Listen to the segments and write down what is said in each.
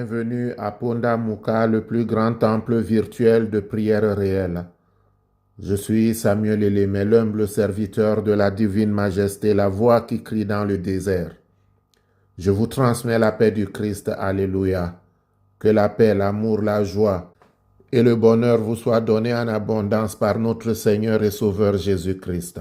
bienvenue à Ponda Muka, le plus grand temple virtuel de prière réelle. Je suis Samuel Elémé, l'humble serviteur de la divine majesté, la voix qui crie dans le désert. Je vous transmets la paix du Christ, alléluia. Que la paix, l'amour, la joie et le bonheur vous soient donnés en abondance par notre Seigneur et Sauveur Jésus-Christ.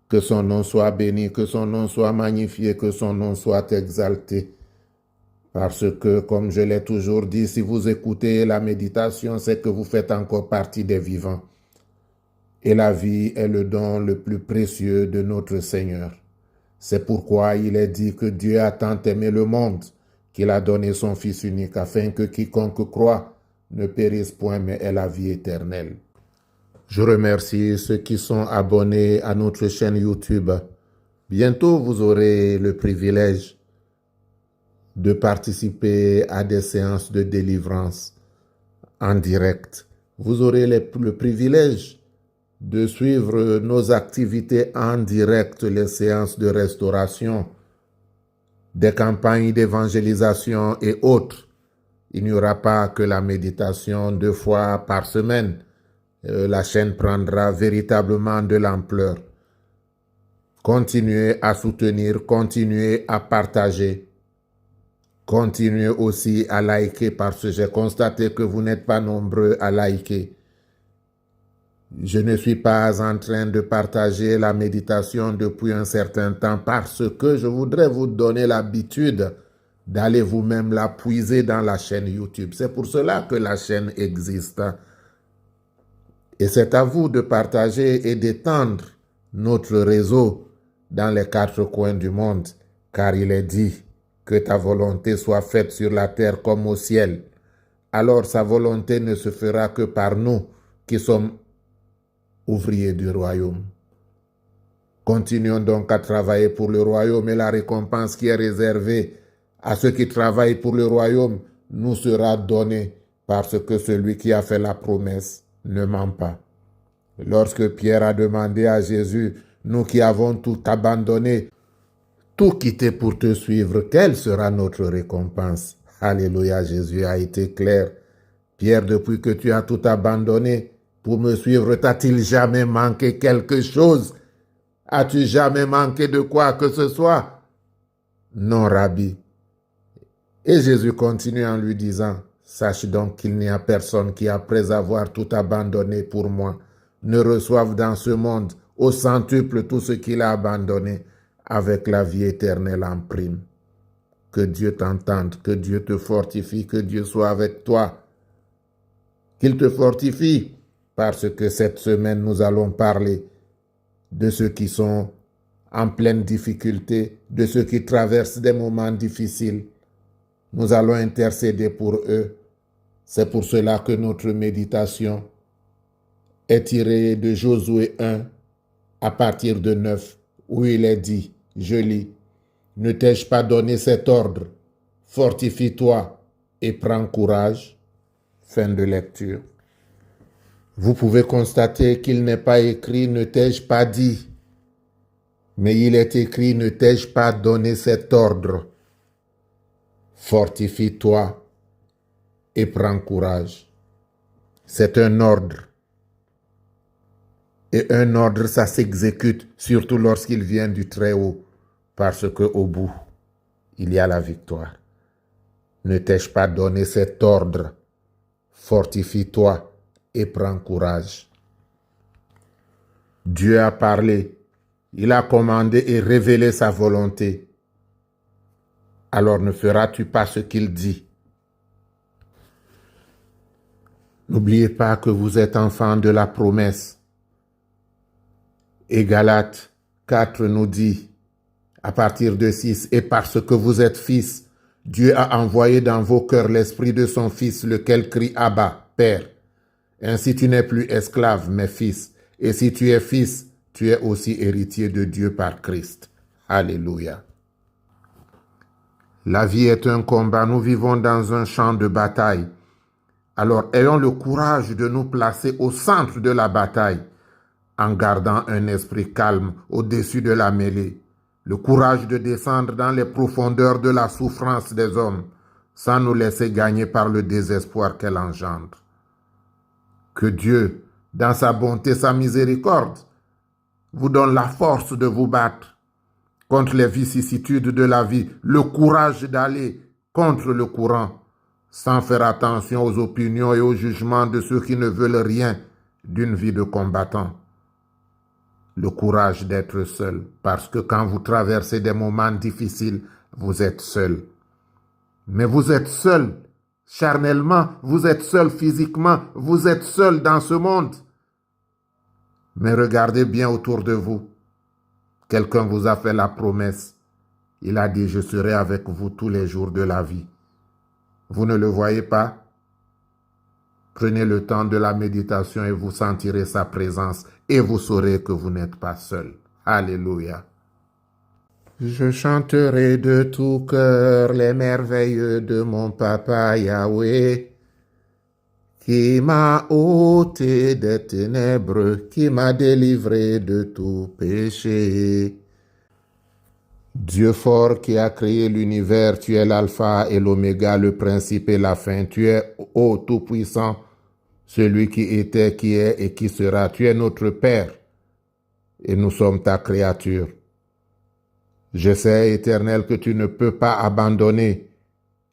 Que son nom soit béni, que son nom soit magnifié, que son nom soit exalté. Parce que, comme je l'ai toujours dit, si vous écoutez la méditation, c'est que vous faites encore partie des vivants. Et la vie est le don le plus précieux de notre Seigneur. C'est pourquoi il est dit que Dieu a tant aimé le monde qu'il a donné son Fils unique afin que quiconque croit ne périsse point mais ait la vie éternelle. Je remercie ceux qui sont abonnés à notre chaîne YouTube. Bientôt, vous aurez le privilège de participer à des séances de délivrance en direct. Vous aurez le privilège de suivre nos activités en direct, les séances de restauration, des campagnes d'évangélisation et autres. Il n'y aura pas que la méditation 2 fois par semaine. La chaîne prendra véritablement de l'ampleur. Continuez à soutenir, continuez à partager. Continuez aussi à liker parce que j'ai constaté que vous n'êtes pas nombreux à liker. Je ne suis pas en train de partager la méditation depuis un certain temps parce que je voudrais vous donner l'habitude d'aller vous-même la puiser dans la chaîne YouTube. C'est pour cela que la chaîne existe. Et c'est à vous de partager et d'étendre notre réseau dans les 4 coins du monde, car il est dit que ta volonté soit faite sur la terre comme au ciel. Alors sa volonté ne se fera que par nous qui sommes ouvriers du royaume. Continuons donc à travailler pour le royaume et la récompense qui est réservée à ceux qui travaillent pour le royaume nous sera donnée parce que celui qui a fait la promesse ne ment pas. Lorsque Pierre a demandé à Jésus, nous qui avons tout abandonné, tout quitté pour te suivre, quelle sera notre récompense? Alléluia, Jésus a été clair. Pierre, depuis que tu as tout abandonné pour me suivre, t'a-t-il jamais manqué quelque chose? As-tu jamais manqué de quoi que ce soit? Non, Rabbi. Et Jésus continue en lui disant, sache donc qu'il n'y a personne qui, après avoir tout abandonné pour moi, ne reçoive dans ce monde au centuple tout ce qu'il a abandonné avec la vie éternelle en prime. Que Dieu t'entende, que Dieu te fortifie, que Dieu soit avec toi. Qu'il te fortifie, parce que cette semaine, nous allons parler de ceux qui sont en pleine difficulté, de ceux qui traversent des moments difficiles. Nous allons intercéder pour eux. C'est pour cela que notre méditation est tirée de Josué 1 à partir de 9, où il est dit, je lis, « Ne t'ai-je pas donné cet ordre? Fortifie-toi et prends courage. » Fin de lecture. Vous pouvez constater qu'il n'est pas écrit « Ne t'ai-je pas dit ?» mais il est écrit « Ne t'ai-je pas donné cet ordre? Fortifie-toi et prends courage. » C'est un ordre. Et un ordre, ça s'exécute, surtout lorsqu'il vient du Très-Haut, parce qu'au bout, il y a la victoire. Ne t'ai-je pas donné cet ordre? Fortifie-toi et prends courage. Dieu a parlé, il a commandé et révélé sa volonté. Alors ne feras-tu pas ce qu'il dit? N'oubliez pas que vous êtes enfants de la promesse. Et Galates 4 nous dit, à partir de 6, « Et parce que vous êtes fils, Dieu a envoyé dans vos cœurs l'esprit de son Fils, lequel crie Abba, Père. Ainsi tu n'es plus esclave, mais fils. Et si tu es fils, tu es aussi héritier de Dieu par Christ. » Alléluia. La vie est un combat, nous vivons dans un champ de bataille. Alors ayons le courage de nous placer au centre de la bataille, en gardant un esprit calme au-dessus de la mêlée, le courage de descendre dans les profondeurs de la souffrance des hommes, sans nous laisser gagner par le désespoir qu'elle engendre. Que Dieu, dans sa bonté, sa miséricorde, vous donne la force de vous battre contre les vicissitudes de la vie, le courage d'aller contre le courant, sans faire attention aux opinions et aux jugements de ceux qui ne veulent rien d'une vie de combattant. Le courage d'être seul, parce que quand vous traversez des moments difficiles, vous êtes seul. Mais vous êtes seul charnellement, vous êtes seul physiquement, vous êtes seul dans ce monde. Mais regardez bien autour de vous. Quelqu'un vous a fait la promesse. Il a dit, je serai avec vous tous les jours de la vie. Vous ne le voyez pas? Prenez le temps de la méditation et vous sentirez sa présence et vous saurez que vous n'êtes pas seul. Alléluia. Je chanterai de tout cœur les merveilles de mon papa Yahweh, qui m'a ôté des ténèbres, qui m'a délivré de tout péché. Dieu fort qui a créé l'univers, tu es l'alpha et l'oméga, le principe et la fin. Tu es, ô Tout-Puissant, celui qui était, qui est et qui sera. Tu es notre Père et nous sommes ta créature. Je sais, Éternel, que tu ne peux pas abandonner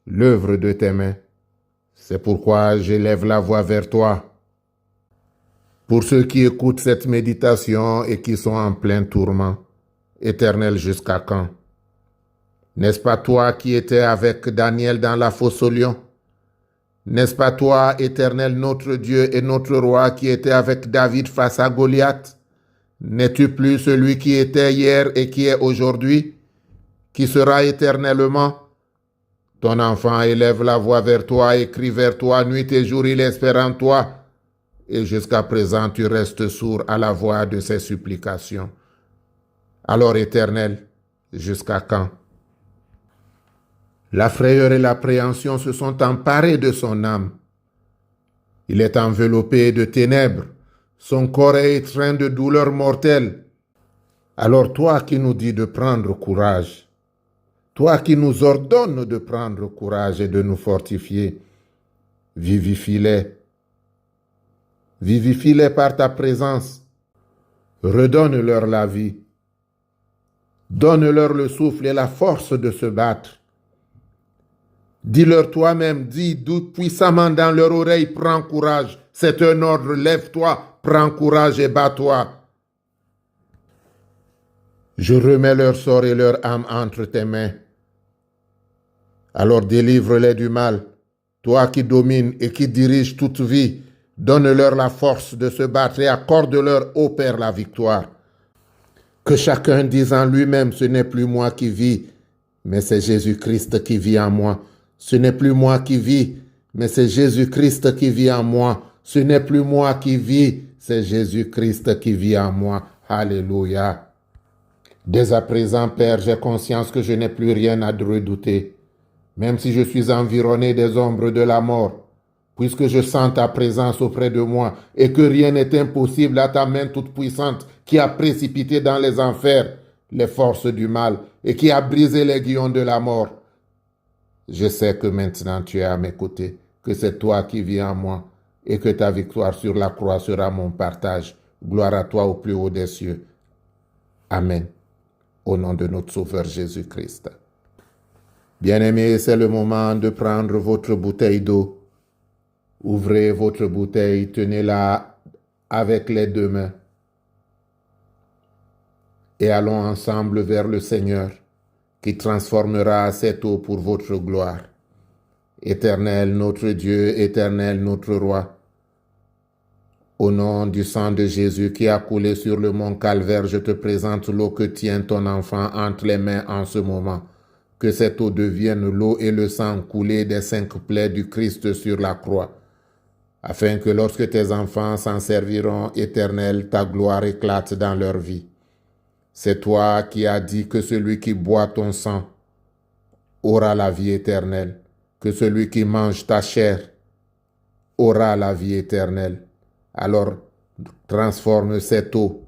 l'œuvre de tes mains. C'est pourquoi j'élève la voix vers toi. Pour ceux qui écoutent cette méditation et qui sont en plein tourment, Éternel, jusqu'à quand? N'est-ce pas toi qui étais avec Daniel dans la fosse aux lions? N'est-ce pas toi, Éternel, notre Dieu et notre Roi, qui était avec David face à Goliath? N'es-tu plus celui qui était hier et qui est aujourd'hui, qui sera éternellement? Ton enfant élève la voix vers toi, écrit vers toi, nuit et jour il espère en toi. Et jusqu'à présent tu restes sourd à la voix de ses supplications. Alors, Éternel, jusqu'à quand? La frayeur et l'appréhension se sont emparés de son âme. Il est enveloppé de ténèbres. Son corps est étreint de douleurs mortelles. Alors toi qui nous dis de prendre courage, toi qui nous ordonnes de prendre courage et de nous fortifier, vivifie-les. Vivifie-les par ta présence. Redonne-leur la vie. Donne-leur le souffle et la force de se battre. Dis-leur toi-même, dis puissamment dans leur oreille, prends courage. C'est un ordre, lève-toi, prends courage et bats-toi. Je remets leur sort et leur âme entre tes mains. Alors délivre-les du mal. Toi qui domines et qui diriges toute vie, donne-leur la force de se battre et accorde-leur, ô Père, la victoire. Que chacun dise en lui-même, ce n'est plus moi qui vis, mais c'est Jésus-Christ qui vit en moi. Ce n'est plus moi qui vis, mais c'est Jésus-Christ qui vit en moi. Ce n'est plus moi qui vis, c'est Jésus-Christ qui vit en moi. Alléluia. Dès à présent, Père, j'ai conscience que je n'ai plus rien à redouter, même si je suis environné des ombres de la mort, puisque je sens ta présence auprès de moi et que rien n'est impossible à ta main toute puissante qui a précipité dans les enfers les forces du mal et qui a brisé les guillons de la mort. Je sais que maintenant tu es à mes côtés, que c'est toi qui vis en moi et que ta victoire sur la croix sera mon partage. Gloire à toi au plus haut des cieux. Amen. Au nom de notre Sauveur Jésus-Christ. Bien-aimés, c'est le moment de prendre votre bouteille d'eau. Ouvrez votre bouteille, tenez-la avec les deux mains. Et allons ensemble vers le Seigneur, qui transformera cette eau pour votre gloire. Éternel notre Dieu, éternel notre Roi, au nom du sang de Jésus qui a coulé sur le mont Calvaire, je te présente l'eau que tient ton enfant entre les mains en ce moment. Que cette eau devienne l'eau et le sang coulé des 5 plaies du Christ sur la croix, afin que lorsque tes enfants s'en serviront, Éternel, ta gloire éclate dans leur vie. C'est toi qui as dit que celui qui boit ton sang aura la vie éternelle, que celui qui mange ta chair aura la vie éternelle. Alors, transforme cette eau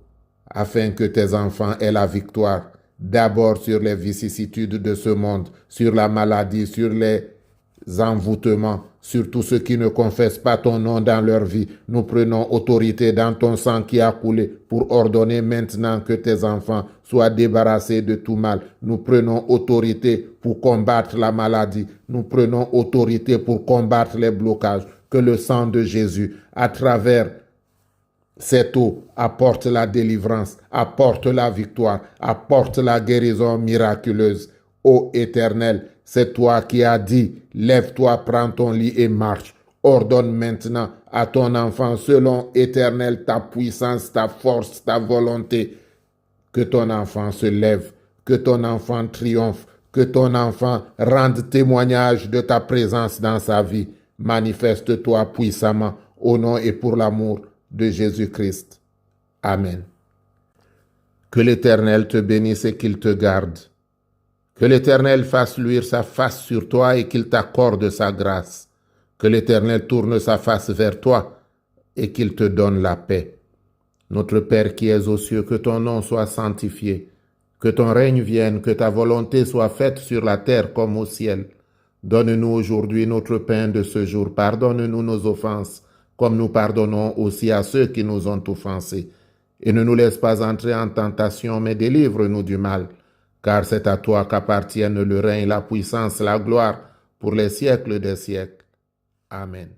afin que tes enfants aient la victoire, d'abord sur les vicissitudes de ce monde, sur la maladie, sur les envoûtements, sur tous ceux qui ne confessent pas ton nom dans leur vie. Nous prenons autorité dans ton sang qui a coulé pour ordonner maintenant que tes enfants soient débarrassés de tout mal. Nous prenons autorité pour combattre la maladie. Nous prenons autorité pour combattre les blocages. Que le sang de Jésus, à travers cette eau, apporte la délivrance, apporte la victoire, apporte la guérison miraculeuse. Ô Éternel, c'est toi qui as dit, lève-toi, prends ton lit et marche. Ordonne maintenant à ton enfant, selon Éternel, ta puissance, ta force, ta volonté, que ton enfant se lève, que ton enfant triomphe, que ton enfant rende témoignage de ta présence dans sa vie. Manifeste-toi puissamment au nom et pour l'amour de Jésus-Christ. Amen. Que l'Éternel te bénisse et qu'il te garde. Que l'Éternel fasse luire sa face sur toi et qu'il t'accorde sa grâce. Que l'Éternel tourne sa face vers toi et qu'il te donne la paix. Notre Père qui es aux cieux, que ton nom soit sanctifié, que ton règne vienne, que ta volonté soit faite sur la terre comme au ciel. Donne-nous aujourd'hui notre pain de ce jour. Pardonne-nous nos offenses, comme nous pardonnons aussi à ceux qui nous ont offensés. Et ne nous laisse pas entrer en tentation, mais délivre-nous du mal. Car c'est à toi qu'appartiennent le règne, la puissance, la gloire, pour les siècles des siècles. Amen.